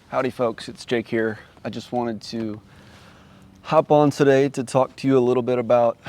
Howdy folks, it's Jake here. I just wanted to hop on today to talk to you a little bit about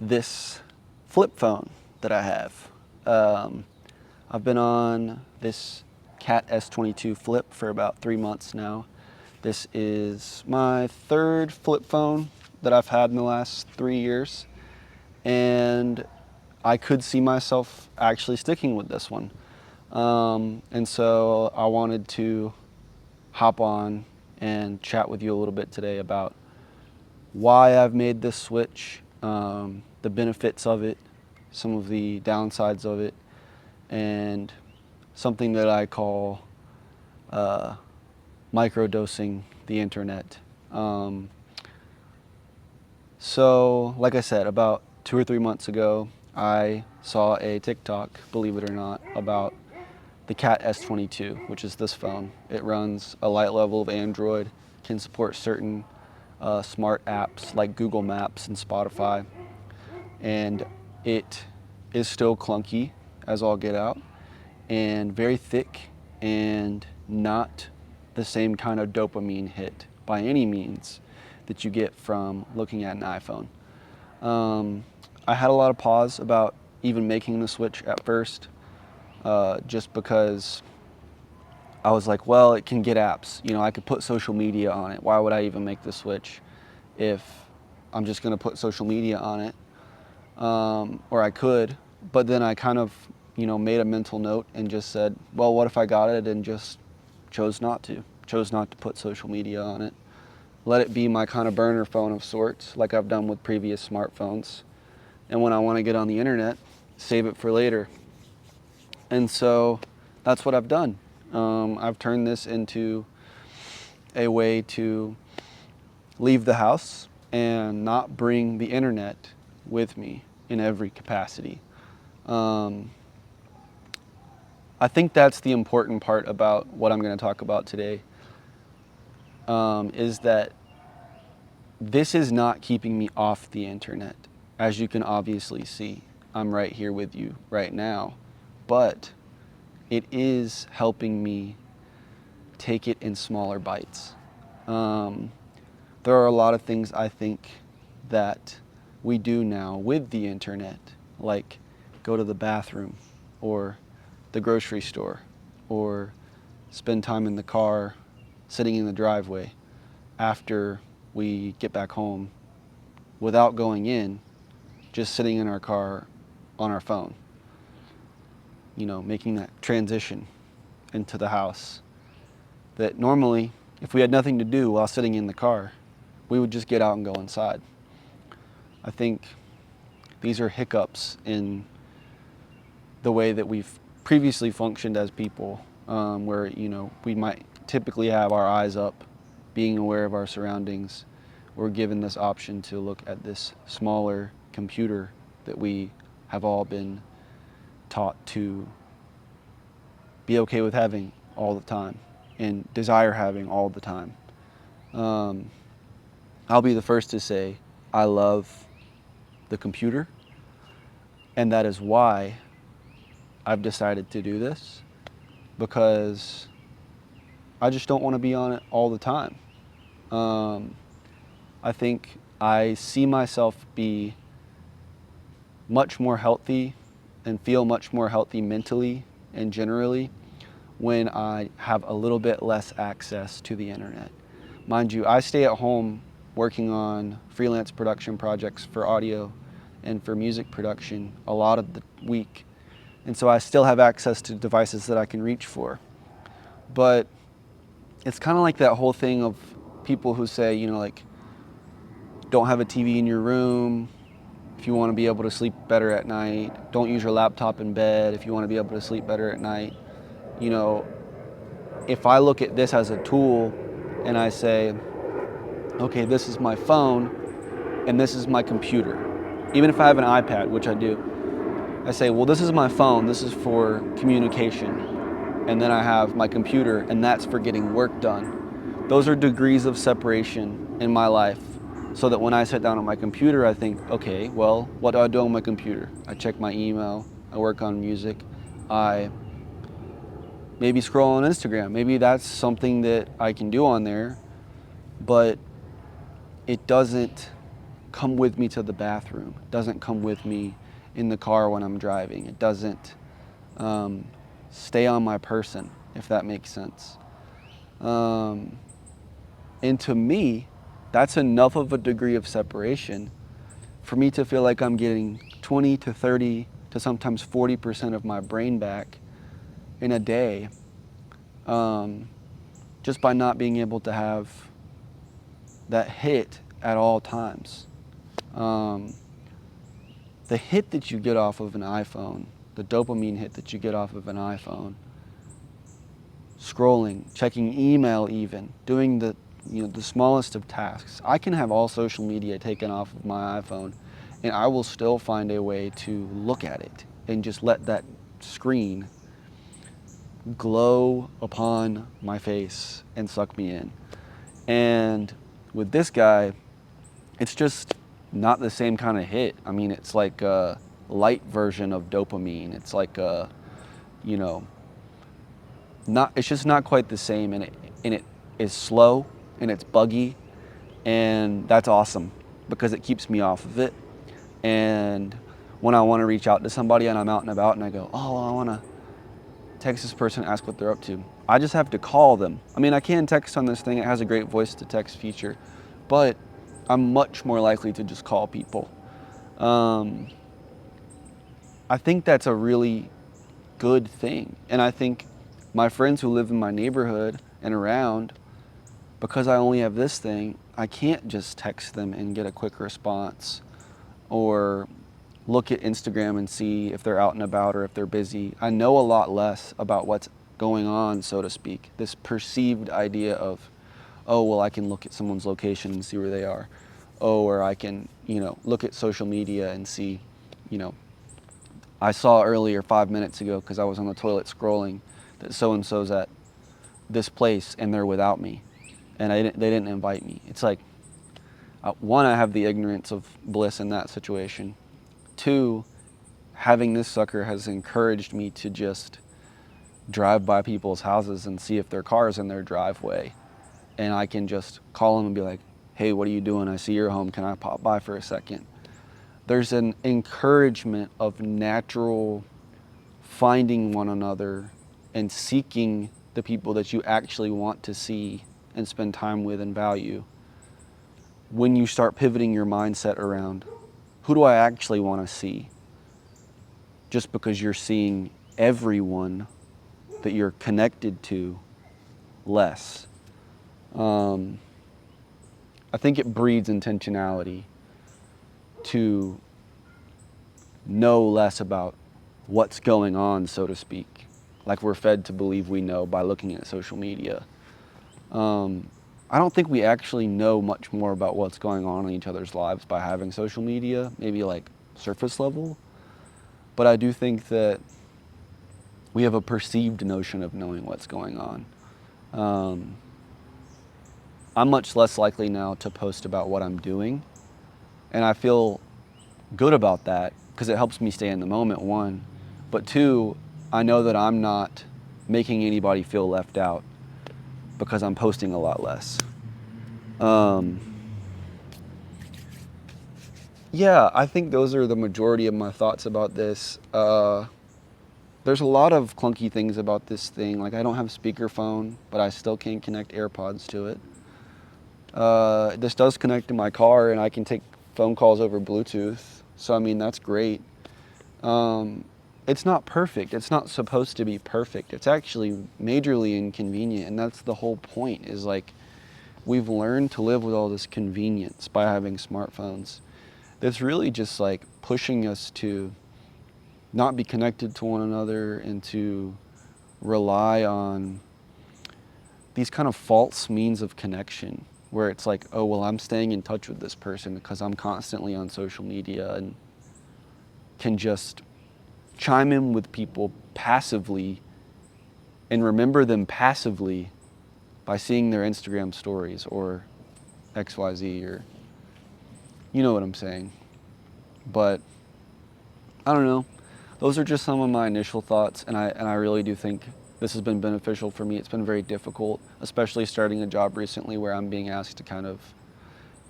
this flip phone that I have. I've been on this Cat S22 Flip for about 3 months now. This is my third flip phone that I've had in the last 3 years, and I could see myself actually sticking with this one. And so I wanted to hop on and chat with you a little bit today about why I've made this switch, the benefits of it, some of the downsides of it, and something that I call microdosing the internet. So, like I said, about 2 or 3 months ago, I saw a TikTok, believe it or not, about the Cat S22, which is this phone. It runs a light level of Android, can support certain smart apps like Google Maps and Spotify, and it is still clunky as all get out, and very thick, and not the same kind of dopamine hit by any means that you get from looking at an iPhone. I had a lot of pause about even making the switch at first, just because I was like, well, it can get apps. You know, I could put social media on it. Why would I even make the switch if I'm just going to put social media on it? Or I could, but then I kind of, made a mental note and just said, well, what if I got it and just chose not to put social media on it? Let it be my kind of burner phone of sorts, like I've done with previous smartphones. And when I want to get on the internet, save it for later. And so that's what I've done. I've turned this into a way to leave the house and not bring the internet with me in every capacity. I think that's the important part about what I'm going to talk about today, is that this is not keeping me off the internet. As you can obviously see, I'm right here with you right now. But it is helping me take it in smaller bites. There are a lot of things I think that we do now with the internet, like go to the bathroom or the grocery store or spend time in the car sitting in the driveway after we get back home without going in, just sitting in our car on our phone. Making that transition into the house that normally, if we had nothing to do while sitting in the car, we would just get out and go inside. I think these are hiccups in the way that we've previously functioned as people, where, we might typically have our eyes up, being aware of our surroundings. We're given this option to look at this smaller computer that we have all been taught to be okay with having all the time and desire having all the time. I'll be the first to say I love the computer, and that is why I've decided to do this, because I just don't want to be on it all the time. I think I see myself be much more healthy and feel much more healthy mentally and generally when I have a little bit less access to the internet. Mind you, I stay at home working on freelance production projects for audio and for music production a lot of the week. And so I still have access to devices that I can reach for. But it's kind of like that whole thing of people who say, don't have a TV in your room if you want to be able to sleep better at night. Don't use your laptop in bed if you want to be able to sleep better at night. If I look at this as a tool and I say, okay, this is my phone and this is my computer. Even if I have an iPad, which I do, I say, well, this is my phone, this is for communication. And then I have my computer, and that's for getting work done. Those are degrees of separation in my life, so that when I sit down at my computer, I think, okay, well, what do I do on my computer? I check my email, I work on music, I maybe scroll on Instagram. Maybe that's something that I can do on there, but it doesn't come with me to the bathroom. It doesn't come with me in the car when I'm driving. It doesn't stay on my person, if that makes sense. And to me, that's enough of a degree of separation for me to feel like I'm getting 20 to 30 to sometimes 40% of my brain back in a day, just by not being able to have that hit at all times. The hit that you get off of an iPhone, the dopamine hit that you get off of an iPhone, scrolling, checking email even, doing the smallest of tasks. I can have all social media taken off of my iPhone and I will still find a way to look at it and just let that screen glow upon my face and suck me in. And with this guy, it's just not the same kind of hit. I mean, it's like a light version of dopamine. It's like a, it's just not quite the same, and it is slow and it's buggy, and that's awesome because it keeps me off of it. And when I want to reach out to somebody and I'm out and about and I go, oh, well, I want to text this person, ask what they're up to, I just have to call them. I mean, I can text on this thing. It has a great voice to text feature, but I'm much more likely to just call people. I think that's a really good thing. And I think my friends who live in my neighborhood and around, because I only have this thing, I can't just text them and get a quick response or look at Instagram and see if they're out and about or if they're busy. I know a lot less about what's going on, so to speak. This perceived idea of, oh, well, I can look at someone's location and see where they are. Oh, or I can, look at social media and see, I saw earlier 5 minutes ago because I was on the toilet scrolling that so-and-so's at this place and they're without me and they didn't invite me. It's like, one, I have the ignorance of bliss in that situation. Two, having this sucker has encouraged me to just drive by people's houses and see if their car's in their driveway. And I can just call them and be like, hey, what are you doing? I see you're home. Can I pop by for a second? There's an encouragement of natural finding one another and seeking the people that you actually want to see and spend time with and value when you start pivoting your mindset around, who do I actually want to see? Just because you're seeing everyone that you're connected to less. I think it breeds intentionality to know less about what's going on, so to speak, like we're fed to believe we know by looking at social media. I don't think we actually know much more about what's going on in each other's lives by having social media, maybe like surface level. But I do think that we have a perceived notion of knowing what's going on. I'm much less likely now to post about what I'm doing, and I feel good about that because it helps me stay in the moment, one. But two, I know that I'm not making anybody feel left out because I'm posting a lot less. Yeah, I think those are the majority of my thoughts about this. There's a lot of clunky things about this thing. Like, I don't have speakerphone, but I still can connect AirPods to it. This does connect to my car, and I can take phone calls over Bluetooth. So, I mean, that's great. It's not perfect. It's not supposed to be perfect. It's actually majorly inconvenient, and that's the whole point, is like, we've learned to live with all this convenience by having smartphones. That's really just like pushing us to not be connected to one another and to rely on these kind of false means of connection where it's like, oh, well, I'm staying in touch with this person because I'm constantly on social media and can just chime in with people passively and remember them passively by seeing their Instagram stories or XYZ, or you know what I'm saying. But I don't know. Those are just some of my initial thoughts, and I really do think this has been beneficial for me. It's been very difficult, especially starting a job recently where I'm being asked to kind of,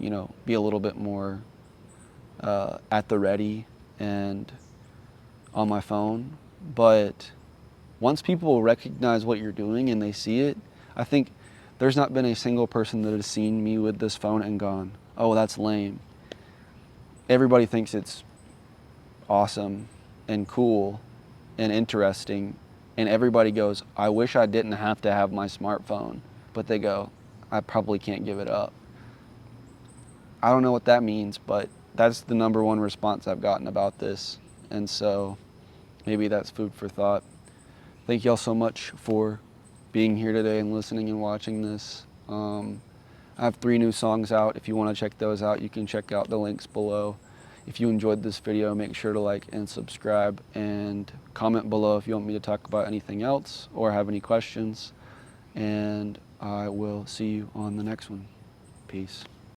be a little bit more at the ready and on my phone. But once people recognize what you're doing and they see it, I think there's not been a single person that has seen me with this phone and gone, oh, that's lame. Everybody thinks it's awesome and cool and interesting, and everybody goes, I wish I didn't have to have my smartphone, but they go, I probably can't give it up. I don't know what that means, but that's the number one response I've gotten about this, and so maybe that's food for thought. Thank y'all so much for being here today and listening and watching this. I have 3 new songs out. If you want to check those out, you can check out the links below. If you enjoyed this video, make sure to like and subscribe, and comment below if you want me to talk about anything else or have any questions. And I will see you on the next one. Peace.